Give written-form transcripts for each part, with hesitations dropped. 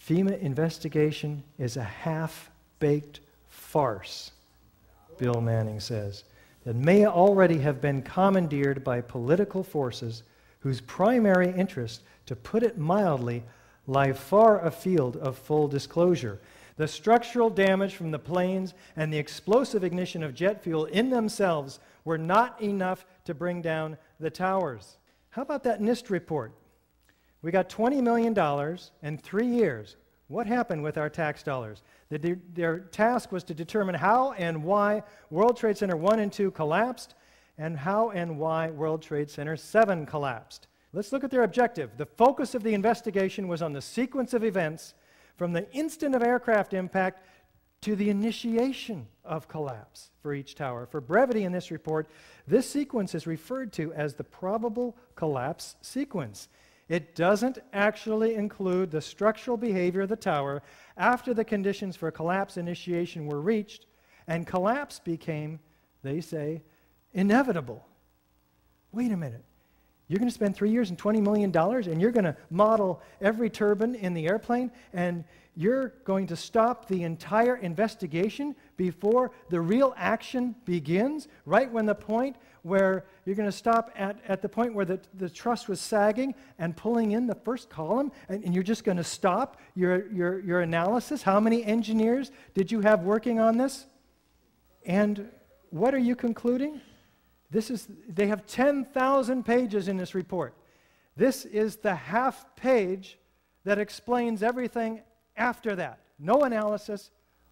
FEMA investigation is a half-baked farce, Bill Manning says, that may already have been commandeered by political forces whose primary interest, to put it mildly, lie far afield of full disclosure. The structural damage from the planes and the explosive ignition of jet fuel in themselves were not enough to bring down the towers. How about that NIST report? We got $20 million in 3 years. What happened with our tax dollars? Their task was to determine how and why World Trade Center 1 and 2 collapsed, and how and why World Trade Center 7 collapsed. Let's look at their objective. The focus of the investigation was on the sequence of events from the instant of aircraft impact to the initiation of collapse for each tower. For brevity in this report, this sequence is referred to as the probable collapse sequence. It doesn't actually include the structural behavior of the tower after the conditions for collapse initiation were reached, and collapse became, they say, inevitable. Wait a minute. You're going to spend 3 years and $20 million, and you're going to model every turbine in the airplane, and you're going to stop the entire investigation before the real action begins, right when the point where you're going to stop at the point where the truss was sagging and pulling in the first column, and you're just going to stop your analysis? How many engineers did you have working on this? And what are you concluding? They have 10,000 pages in this report. This is the half page that explains everything after that. No analysis.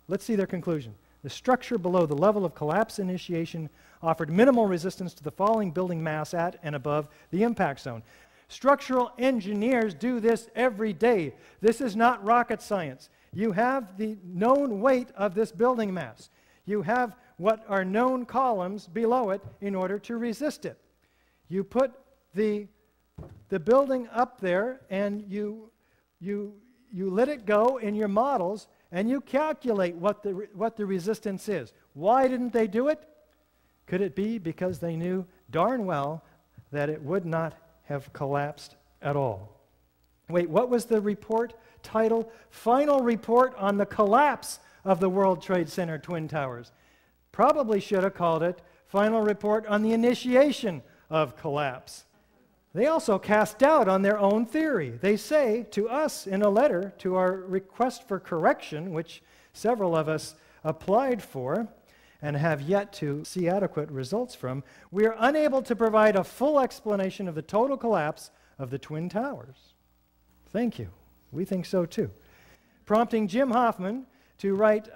Let's see their conclusion. The structure below the level of collapse initiation offered minimal resistance to the falling building mass at and above the impact zone. Structural engineers do this every day. This is not rocket science. You have the known weight of this building mass. You have what are known columns below it in order to resist it. You put the building up there, and you let it go in your models, and you calculate what the resistance is. Why didn't they do it? Could it be because they knew darn well that it would not have collapsed at all? Wait, what was the report title? Final Report on the Collapse of the World Trade Center Twin Towers. Probably should have called it Final Report on the Initiation of Collapse. They also cast doubt on their own theory. They say to us in a letter to our request for correction, which several of us applied for and have yet to see adequate results from, we are unable to provide a full explanation of the total collapse of the Twin Towers. Thank you. We think so too. Prompting Jim Hoffman to write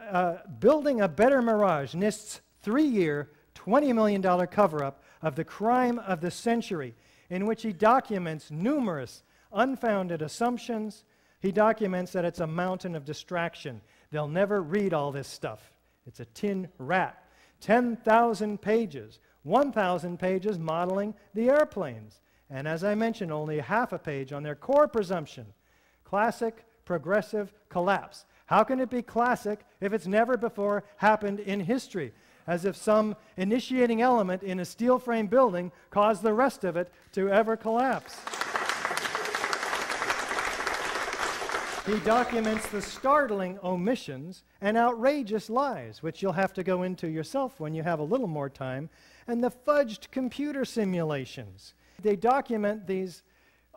Building a Better Mirage, NIST's 3-year, $20 million cover-up of the crime of the century, in which he documents numerous unfounded assumptions. He documents that it's a mountain of distraction. They'll never read all this stuff. It's a tin rat. 10,000 pages, 1,000 pages modeling the airplanes. And as I mentioned, only half a page on their core presumption. Classic progressive collapse. How can it be classic if it's never before happened in history? As if some initiating element in a steel frame building caused the rest of it to ever collapse. He documents the startling omissions and outrageous lies, which you'll have to go into yourself when you have a little more time, and the fudged computer simulations. They document these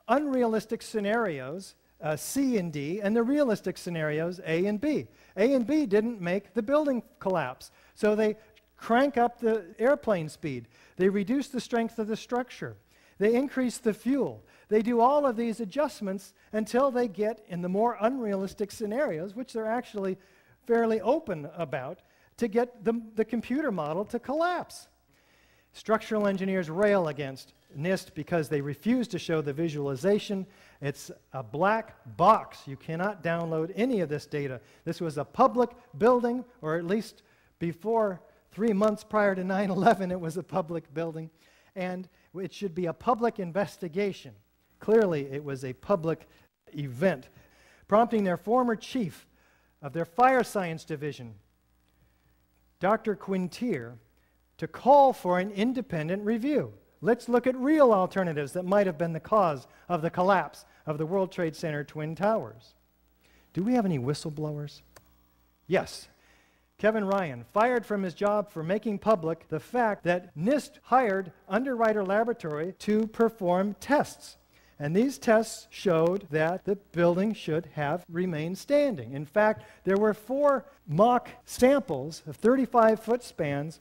unrealistic scenarios, C and D, and the realistic scenarios, A and B. A and B didn't make the building collapse, so they crank up the airplane speed. They reduce the strength of the structure. They increase the fuel. They do all of these adjustments until they get in the more unrealistic scenarios, which they're actually fairly open about, to get the computer model to collapse. Structural engineers rail against NIST because they refuse to show the visualization. It's a black box. You cannot download any of this data. This was a public building, or at least before 3 months prior to 9/11, it was a public building, and it should be a public investigation. Clearly, it was a public event, prompting their former chief of their fire science division, Dr. Quintier, to call for an independent review. Let's look at real alternatives that might have been the cause of the collapse of the World Trade Center Twin Towers. Do we have any whistleblowers? Yes. Kevin Ryan, fired from his job for making public the fact that NIST hired Underwriter Laboratory to perform tests. And these tests showed that the building should have remained standing. In fact, there were 4 mock samples of 35-foot spans,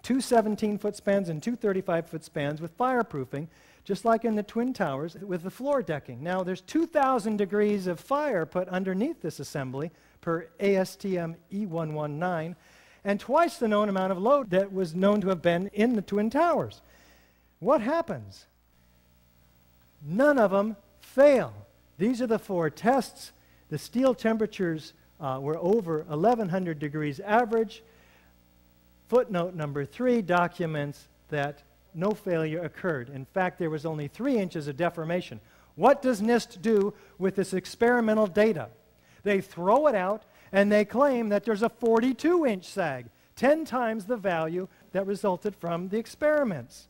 2 17-foot spans, and 2 35-foot spans with fireproofing, just like in the Twin Towers with the floor decking. Now, there's 2,000 degrees of fire put underneath this assembly per ASTM E119, and twice the known amount of load that was known to have been in the Twin Towers. What happens? None of them fail. These are the 4 tests. The steel temperatures were over 1,100 degrees average. Footnote number 3 documents that no failure occurred. In fact, there was only 3 inches of deformation. What does NIST do with this experimental data? They throw it out and they claim that there's a 42-inch sag, 10 times the value that resulted from the experiments.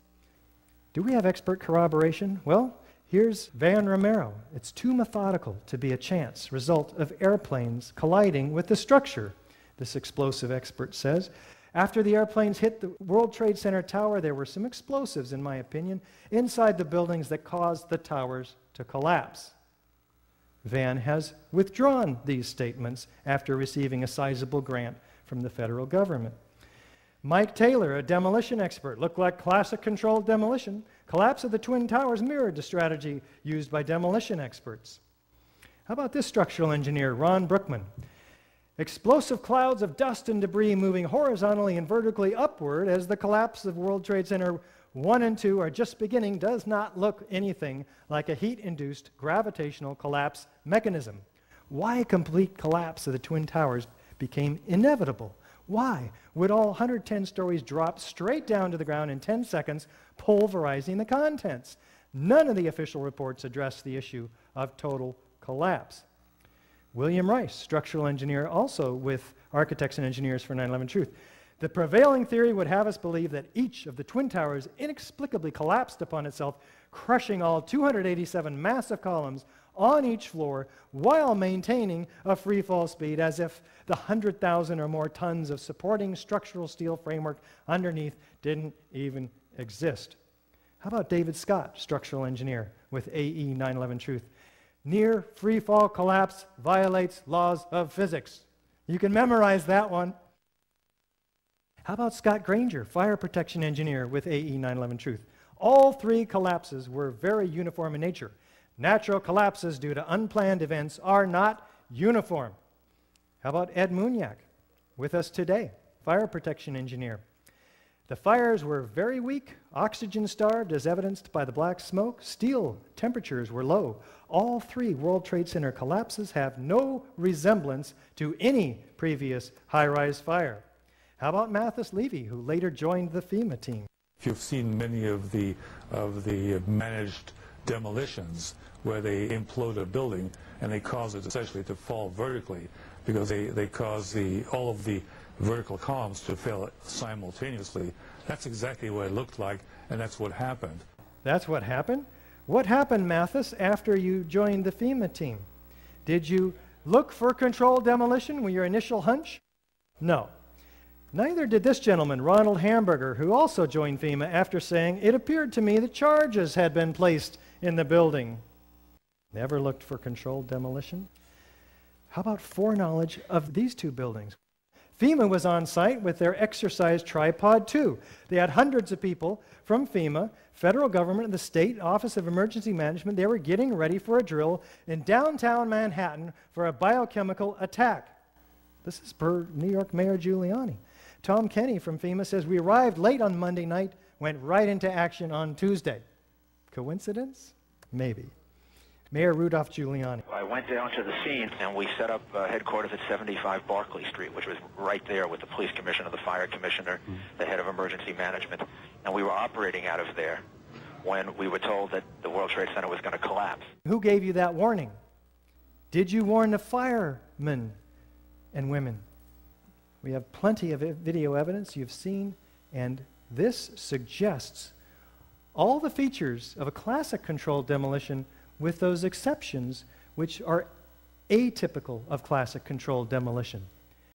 Do we have expert corroboration? Well, here's Van Romero. It's too methodical to be a chance result of airplanes colliding with the structure, this explosive expert says. After the airplanes hit the World Trade Center tower, there were some explosives, in my opinion, inside the buildings that caused the towers to collapse. Van has withdrawn these statements after receiving a sizable grant from the federal government. Mike Taylor, a demolition expert, looked like classic controlled demolition. Collapse of the Twin Towers mirrored the strategy used by demolition experts. How about this structural engineer, Ron Brookman? Explosive clouds of dust and debris moving horizontally and vertically upward as the collapse of World Trade Center 1 and 2 are just beginning does not look anything like a heat-induced gravitational collapse mechanism. Why complete collapse of the Twin Towers became inevitable? Why would all 110 stories drop straight down to the ground in 10 seconds, pulverizing the contents? None of the official reports address the issue of total collapse. William Rice, structural engineer, also with Architects and Engineers for 9/11 Truth. The prevailing theory would have us believe that each of the Twin Towers inexplicably collapsed upon itself, crushing all 287 massive columns on each floor while maintaining a free fall speed as if the 100,000 or more tons of supporting structural steel framework underneath didn't even exist. How about David Scott, structural engineer with AE 9/11 Truth? Near free fall collapse violates laws of physics. You can memorize that one. How about Scott Granger, fire protection engineer with AE 9/11 Truth? All 3 collapses were very uniform in nature. Natural collapses due to unplanned events are not uniform. How about Ed Muniak, with us today, fire protection engineer? The fires were very weak, oxygen-starved, as evidenced by the black smoke. Steel temperatures were low. All 3 World Trade Center collapses have no resemblance to any previous high-rise fire. How about Mathis Levy, who later joined the FEMA team? If you've seen many of the managed demolitions where they implode a building and they cause it essentially to fall vertically because they cause all of the vertical columns to fail simultaneously. That's exactly what it looked like, and that's what happened. That's what happened? What happened, Mathis, after you joined the FEMA team? Did you look for controlled demolition with your initial hunch? No. Neither did this gentleman, Ronald Hamburger, who also joined FEMA after saying, "It appeared to me that charges had been placed in the building." Never looked for controlled demolition. How about foreknowledge of these 2 buildings? FEMA was on site with their exercise Tripod 2. They had hundreds of people from FEMA, federal government, and the state Office of Emergency Management. They were getting ready for a drill in downtown Manhattan for a biochemical attack. This is per New York Mayor Giuliani. Tom Kenny from FEMA says, "We arrived late on Monday night, went right into action on Tuesday." Coincidence? Maybe. Mayor Rudolph Giuliani. I went down to the scene and we set up headquarters at 75 Barclay Street, which was right there with the police commissioner, the fire commissioner, the head of emergency management. And we were operating out of there when we were told that the World Trade Center was going to collapse. Who gave you that warning? Did you warn the firemen and women? We have plenty of video evidence you've seen, and this suggests all the features of a classic controlled demolition with those exceptions which are atypical of classic controlled demolition.